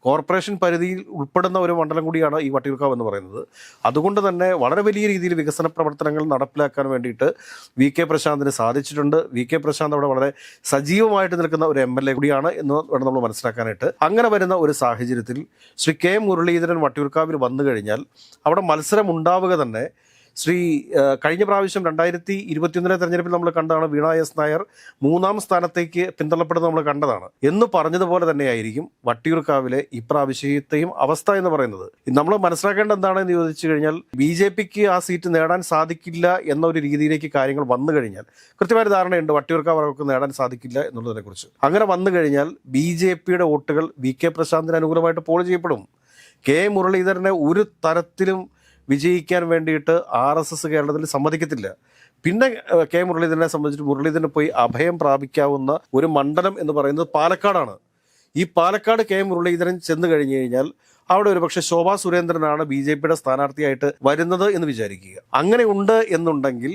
Corporation പരിധിയിൽ ഉൾപ്പെടുന്ന ഒരു മണ്ഡലം കൂടിയാണ് ഈ വട്ടിയൂർക്കാവ് എന്ന് പറയുന്നത്. അതുകൊണ്ട് തന്നെ വളരെ വലിയ രീതിയിൽ വികസന പ്രവർത്തനങ്ങൾ നടപ്പിലാക്കാൻ വേണ്ടിയിട്ട് വി കെ പ്രശാന്തിന് സാധിച്ചിട്ടുണ്ട്. വി കെ പ്രശാന്ത് അവിടെ വളരെ സജീവമായിട്ട് നിൽക്കുന്ന ഒരു MLA കൂടിയാണ് എന്ന് വേണം നമ്മൾ മനസ്സിലാക്കാനായിട്ട്. അങ്ങനെ വരുന്ന ഒരു സാഹചര്യത്തിൽ ശ്രീ കെ മുരളീധരൻ വട്ടിയൂർക്കാവിൽ വന്നു കഴിഞ്ഞാൽ അവിടെ മത്സരം ഉണ്ടാവുക തന്നെ കഴിഞ്ഞ പ്രാവശ്യം 2021 തെരഞ്ഞെടുപ്പിൽ നമ്മൾ കണ്ടതാണ്. വീണ എസ് നായർ 3ാം സ്ഥാനത്തേക്ക് പിന്തള്ളപ്പെടുന്നത് നമ്മൾ കണ്ടതാണ്. എന്ന് പറഞ്ഞതുപോലെ തന്നെയായിരിക്കും വട്ടിയൂർക്കാവിലെ ഇപ്രാവശ്യത്തെയും അവസ്ഥ എന്ന് പറയുന്നത്. നമ്മൾ മനസ്സിലാക്കേണ്ട എന്താണെന്ന് ചോദിച്ചു കഴിഞ്ഞാൽ BJPക്ക് ആ സീറ്റ് നേടാൻ സാധിക്കില്ല എന്ന ഒരു രീതിയിലേക്ക് കാര്യങ്ങൾ വന്നു കഴിഞ്ഞാൽ കൃത്യമായ ധാരണയുണ്ട് വട്ടിയൂർക്കാവ് അവർക്ക് നേടാൻ സാധിക്കില്ല എന്നുള്ളതിനെ കുറിച്ച്. അങ്ങനെ വന്നു കഴിഞ്ഞാൽ BJPയുടെ വോട്ടുകൾ വി കെ പ്രശാന്തിന് അനുകൂലമായിട്ട് പോൾ ചെയ്യപ്പെടും. കെ മുരളീധരനെ ഒരു തരത്തിലും വിജയിക്കാൻ വേണ്ടിയിട്ട് RSS കേരളത്തിൽ സമ്മതിക്കത്തില്ല. പിന്നെ കെ മുരളീധരനെ സംബന്ധിച്ച് മുരളീധരന് പോയി അഭയം പ്രാപിക്കാവുന്ന ഒരു മണ്ഡലം എന്ന് പറയുന്നത് പാലക്കാടാണ്. ഈ പാലക്കാട് കെ മുരളീധരൻ ചെന്ന് കഴിഞ്ഞു കഴിഞ്ഞാൽ അവിടെ ഒരുപക്ഷെ ശോഭാ സുരേന്ദ്രനാണ് BJPയുടെ സ്ഥാനാർത്ഥിയായിട്ട് വരുന്നത് എന്ന് വിചാരിക്കുക. അങ്ങനെ ഉണ്ട് എന്നുണ്ടെങ്കിൽ